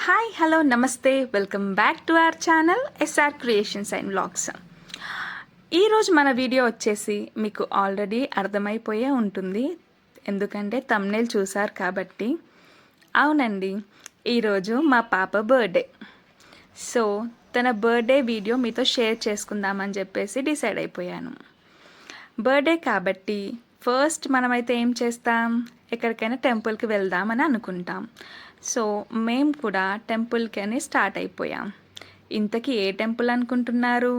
Hi hello నమస్తే welcome back to our channel SR creations and vlogs. ఈరోజు మన video వచ్చేసి మీకు ఆల్రెడీ అర్థమైపోయే ఉంటుంది, ఎందుకంటే థంబ్నెయిల్ చూసారు కాబట్టి. అవునండి, ఈరోజు మా పాప బర్త్డే. సో తన బర్త్డే వీడియో మీతో షేర్ చేసుకుందామని చెప్పేసి డిసైడ్ అయిపోయాను. బర్త్డే కాబట్టి ఫస్ట్ మనమైతే ఏం చేస్తాం, ఎక్కడికైనా టెంపుల్కి వెళ్దామని అనుకుంటాం. సో మేము కూడా టెంపుల్కి అని స్టార్ట్ అయిపోయాం. ఇంతకీ ఏ టెంపుల్ అనుకుంటున్నారు?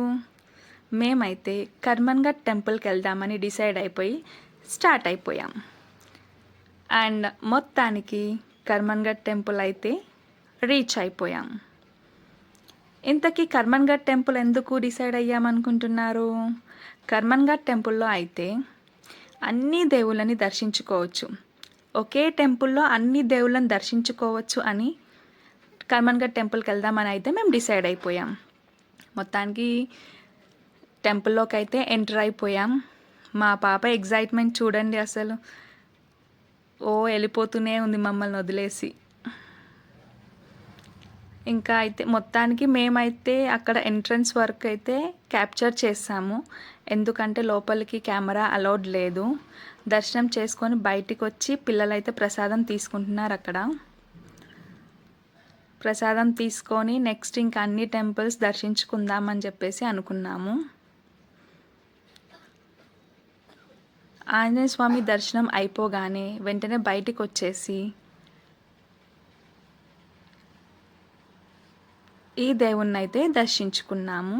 మేమైతే కర్మన్ఘట్ టెంపుల్కి వెళ్దామని డిసైడ్ అయిపోయి స్టార్ట్ అయిపోయాం. అండ్ మొత్తానికి కర్మన్ఘట్ టెంపుల్ అయితే రీచ్ అయిపోయాం. ఇంతకీ కర్మన్ఘట్ టెంపుల్ ఎందుకు డిసైడ్ అయ్యామనుకుంటున్నారు? కర్మన్ఘట్ టెంపుల్లో అయితే అన్ని దేవుళ్ళని దర్శించుకోవచ్చు. ఒకే టెంపుల్లో అన్ని దేవుళ్ళని దర్శించుకోవచ్చు అని కర్మన్ఘట్ టెంపుల్కి వెళ్దామని అయితే మేము డిసైడ్ అయిపోయాం. మొత్తానికి టెంపుల్లోకి అయితే ఎంటర్ అయిపోయాం. మా పాప ఎగ్జైట్మెంట్ చూడండి, అసలు వెళ్ళిపోతూనే ఉంది మమ్మల్ని వదిలేసి. ఇంకా అయితే మొత్తానికి మేమైతే అక్కడ ఎంట్రన్స్ వరకు అయితే క్యాప్చర్ చేసాము, ఎందుకంటే లోపలికి కెమెరా అలౌడ్ లేదు. దర్శనం చేసుకొని బయటికి వచ్చి పిల్లలైతే ప్రసాదం తీసుకుంటున్నారు. అక్కడ ప్రసాదం తీసుకొని నెక్స్ట్ ఇంకా అన్ని టెంపుల్స్ దర్శించుకుందామని చెప్పేసి అనుకున్నాము. ఆంజనేయ స్వామి దర్శనం అయిపోగానే వెంటనే బయటికి వచ్చేసి ఈ దేవుణ్ణి అయితే దర్శించుకున్నాము.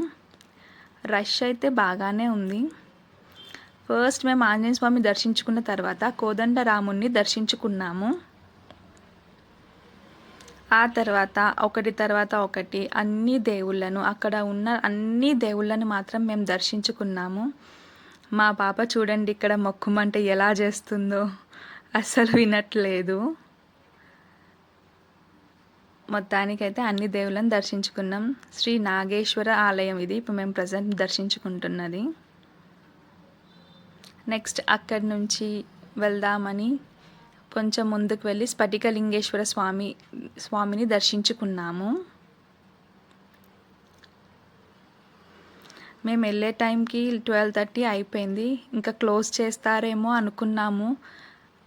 రష్ అయితే బాగానే ఉంది. ఫస్ట్ మేము ఆంజనేయ స్వామి దర్శించుకున్న తర్వాత కోదండరాముణ్ణి దర్శించుకున్నాము. ఆ తర్వాత ఒకటి తర్వాత ఒకటి అన్ని దేవుళ్ళను, అక్కడ ఉన్న అన్ని దేవుళ్ళని మాత్రం మేము దర్శించుకున్నాము. మా పాప చూడండి ఇక్కడ మొక్కుమంటే ఎలా చేస్తుందో, అస్సలు వినట్లేదు. మొత్తానికైతే అన్ని దేవుళ్ళని దర్శించుకున్నాం. శ్రీ నాగేశ్వర ఆలయం ఇది ఇప్పుడు మేము ప్రజెంట్ దర్శించుకుంటున్నది. నెక్స్ట్ అక్కడి నుంచి వెళ్దామని కొంచెం ముందుకు వెళ్ళి స్ఫటికలింగేశ్వర స్వామిని దర్శించుకున్నాము. మేము వెళ్ళే టైంకి 12:30 అయిపోయింది. ఇంకా క్లోజ్ చేస్తారేమో అనుకున్నాము,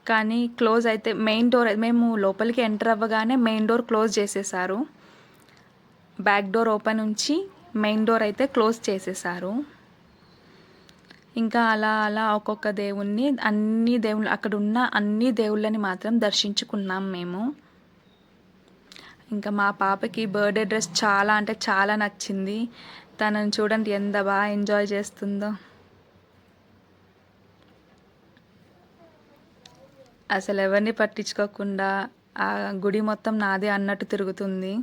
కానీ క్లోజ్ అయితే మెయిన్ డోర్, మేము లోపలికి ఎంటర్ అవ్వగానే మెయిన్ డోర్ క్లోజ్ చేసేసారు. బ్యాక్ డోర్ ఓపెన్ ఉంచి మెయిన్ డోర్ అయితే క్లోజ్ చేసేసారు. ఇంకా అలా అలా ఒక్కొక్క దేవుణ్ణి, అన్ని దేవుళ్ళు, అక్కడ ఉన్న అన్ని దేవుళ్ళని మాత్రం దర్శించుకున్నాం మేము. ఇంకా మా పాపకి బర్త్డే డ్రెస్ చాలా అంటే చాలా నచ్చింది. తనని చూడండి ఎంత బాగా ఎంజాయ్ చేస్తుందో. అసలు ఎవరిని పట్టించుకోకుండా ఆ గుడి మొత్తం నాదే అన్నట్టు తిరుగుతుంది.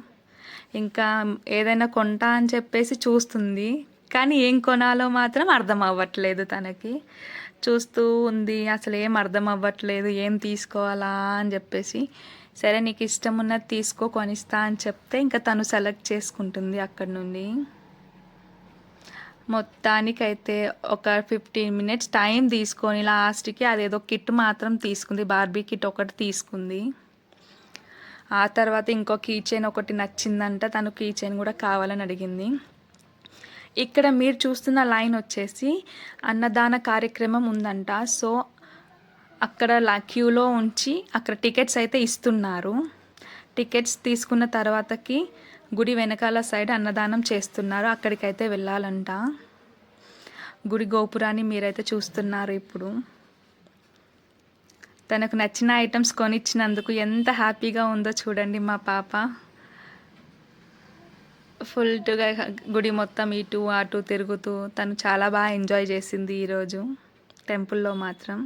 ఇంకా ఏదైనా కొంటా అని చెప్పేసి చూస్తుంది, కానీ ఏం కొనాలో మాత్రం అర్థం అవ్వట్లేదు. తనకి చూస్తూ ఉంది, అసలు ఏం అర్థం అవ్వట్లేదు, ఏం తీసుకోవాలా అని చెప్పేసి. సరే నీకు ఇష్టం ఉన్నది తీసుకో, కొనిస్తా అని చెప్తే ఇంకా తను సెలెక్ట్ చేసుకుంటుంది అక్కడి నుండి. మొత్తానికైతే ఒక 15 minutes టైం తీసుకొని లాస్ట్కి అదేదో కిట్ మాత్రం తీసుకుంది, బార్బీ కిట్ ఒకటి తీసుకుంది. ఆ తర్వాత ఇంకో కీ చైన్ ఒకటి నచ్చిందంట, తను కీ చైన్ కూడా కావాలని అడిగింది. ఇక్కడ మీరు చూస్తున్న లైన్ వచ్చేసి అన్నదాన కార్యక్రమం ఉందంట. సో అక్కడ క్యూలో ఉంచి అక్కడ టికెట్స్ అయితే ఇస్తున్నారు. టికెట్స్ తీసుకున్న తర్వాతకి గుడి వెనకాల సైడ్ అన్నదానం చేస్తున్నారు, అక్కడికైతే వెళ్ళాలంట. గుడి గోపురాన్ని మీరైతే చూస్తున్నారు ఇప్పుడు. తనకు నచ్చిన ఐటమ్స్ కొనిచ్చినందుకు ఎంత హ్యాపీగా ఉందో చూడండి మా పాప. ఫుల్గా గుడి మొత్తం ఇటు అటు తిరుగుతూ తను చాలా బాగా ఎంజాయ్ చేసింది ఈరోజు టెంపుల్లో మాత్రం.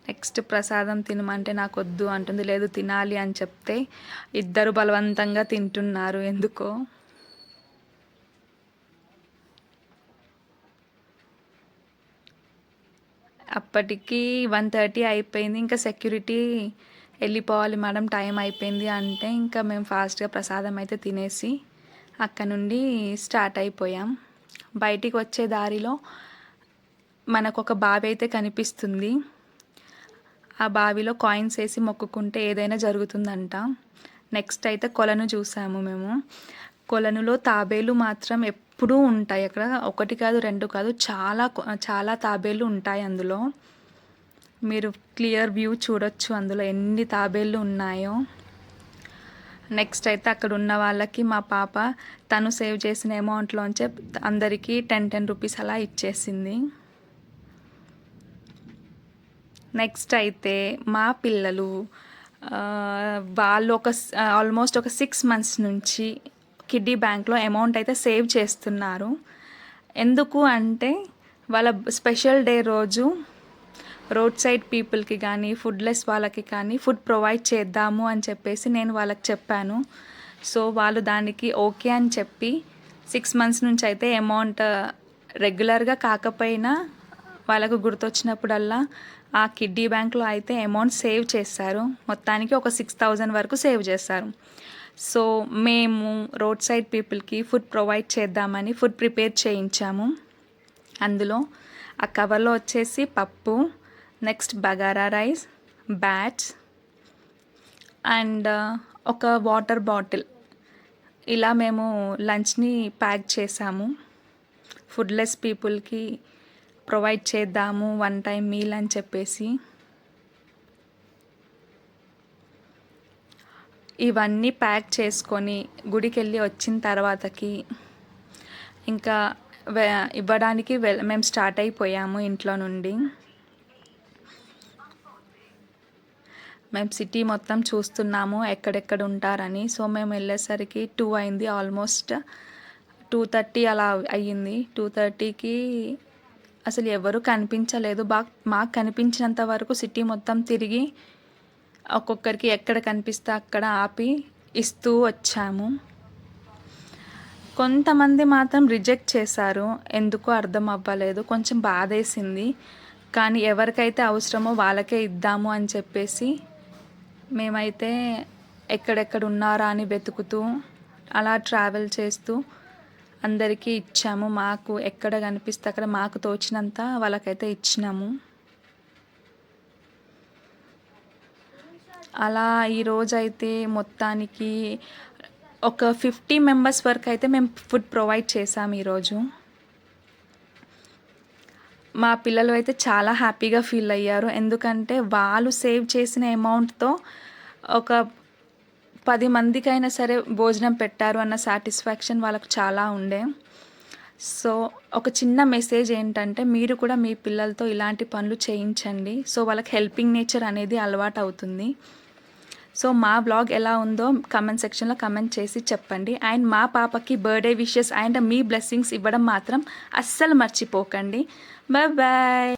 నెక్స్ట్ ప్రసాదం తినమంటే నాకు వద్దు అంటుంది, లేదు తినాలి అని చెప్తే ఇద్దరు బలవంతంగా తింటున్నారు ఎందుకో. అప్పటికి 1:30 అయిపోయింది. ఇంకా సెక్యూరిటీ వెళ్ళిపోవాలి మేడం, టైం అయిపోయింది అంటే ఇంకా మేము ఫాస్ట్గా ప్రసాదం అయితే తినేసి అక్కడ నుండి స్టార్ట్ అయిపోయాం. బయటికి వచ్చే దారిలో మనకు ఒక బావి అయితే కనిపిస్తుంది. ఆ బావిలో కాయిన్స్ వేసి మొక్కుకుంటే ఏదైనా జరుగుతుందంట. నెక్స్ట్ అయితే కొలను చూసాము మేము. కొలనులో తాబేలు మాత్రం ఎప్పుడూ ఉంటాయి అక్కడ. ఒకటి కాదు, రెండు కాదు, చాలా తాబేలు ఉంటాయి అందులో. మీరు క్లియర్ వ్యూ చూడొచ్చు అందులో ఎన్ని తాబేళ్ళు ఉన్నాయో. నెక్స్ట్ అయితే అక్కడ ఉన్న వాళ్ళకి మా పాప తను సేవ్ చేసిన అమౌంట్లోంచే అందరికీ 10 రూపీస్ అలా ఇచ్చేసింది. నెక్స్ట్ అయితే మా పిల్లలు వాళ్ళు ఆల్మోస్ట్ ఒక 6 మంత్స్ నుంచి కిడ్డీ బ్యాంక్లో అమౌంట్ అయితే సేవ్ చేస్తున్నారు. ఎందుకు అంటే వాళ్ళ స్పెషల్ డే రోజు రోడ్ సైడ్ పీపుల్కి కానీ ఫుడ్లెస్ వాళ్ళకి కానీ ఫుడ్ ప్రొవైడ్ చేద్దాము అని చెప్పేసి నేను వాళ్ళకి చెప్పాను. సో వాళ్ళు దానికి ఓకే అని చెప్పి 6 మంత్స్ నుంచి అయితే అమౌంట్ రెగ్యులర్గా కాకపోయినా వాళ్ళకు గుర్తొచ్చినప్పుడల్లా ఆ కిడ్డీ బ్యాంక్లో అయితే అమౌంట్ సేవ్ చేస్తారు. మొత్తానికి ఒక 6,000 వరకు సేవ్ చేస్తారు. సో మేము రోడ్ సైడ్ పీపుల్కి ఫుడ్ ప్రొవైడ్ చేద్దామని ఫుడ్ ప్రిపేర్ చేయించాము. అందులో ఆ కవర్లో వచ్చేసి పప్పు, next bagara rice, bats and ఒక వాటర్ బాటిల్, ఇలా మేము లంచ్ని ప్యాక్ చేసాము. ఫుడ్లెస్ పీపుల్కి ప్రొవైడ్ చేద్దాము 1 టైం మీల్ అని చెప్పేసి. ఇవన్నీ ప్యాక్ చేసుకొని గుడికి వెళ్ళి వచ్చిన తర్వాతకి ఇంకా ఇవ్వడానికి మేము స్టార్ట్ అయిపోయాము ఇంట్లో నుండి. మేము సిటీ మొత్తం చూస్తున్నాము ఎక్కడెక్కడ ఉంటారని. సో మేము వెళ్ళేసరికి 2 అయింది, ఆల్మోస్ట్ 2:30 అలా అయ్యింది. 2:30కి అసలు ఎవరు కనిపించలేదు. మాకు కనిపించినంత వరకు సిటీ మొత్తం తిరిగి ఒక్కొక్కరికి ఎక్కడ కనిపిస్తే అక్కడ ఆపి ఇస్తూ వచ్చాము. కొంతమంది మాత్రం రిజెక్ట్ చేశారు, ఎందుకో అర్థం అవ్వలేదు, కొంచెం బాధేసింది. కానీ ఎవరికైతే అవసరమో వాళ్ళకే ఇద్దాము అని చెప్పేసి మేమైతే ఎక్కడెక్కడ ఉన్నారా అని వెతుకుతూ అలా ట్రావెల్ చేస్తూ అందరికీ ఇచ్చాము. మాకు ఎక్కడ కనిపిస్తే అక్కడ మాకు తోచినంత వాళ్ళకైతే ఇచ్చినాము. అలా ఈరోజైతే మొత్తానికి ఒక 50 మెంబర్స్ వరకు అయితే మేము ఫుడ్ ప్రొవైడ్ చేసాము ఈరోజు. మా పిల్లలు అయితే చాలా హ్యాపీగా ఫీల్ అయ్యారు. ఎందుకంటే వాళ్ళు సేవ్ చేసిన అమౌంట్తో ఒక 10 మందికైనా సరే భోజనం పెట్టారు అన్న సాటిస్ఫాక్షన్ వాళ్ళకు చాలా ఉండే. సో ఒక చిన్న మెసేజ్ ఏంటంటే మీరు కూడా మీ పిల్లలతో ఇలాంటి పనులు చేయించండి. సో వాళ్ళకి హెల్పింగ్ నేచర్ అనేది అలవాటు అవుతుంది. సో మా బ్లాగ్ ఎలా ఉందో కమెంట్ సెక్షన్లో కమెంట్ చేసి చెప్పండి. అండ్ మా పాపకి బర్త్డే విషెస్ అండ్ మీ బ్లెస్సింగ్స్ ఇవ్వడం మాత్రం అస్సలు మర్చిపోకండి. బాయ్ బాయ్.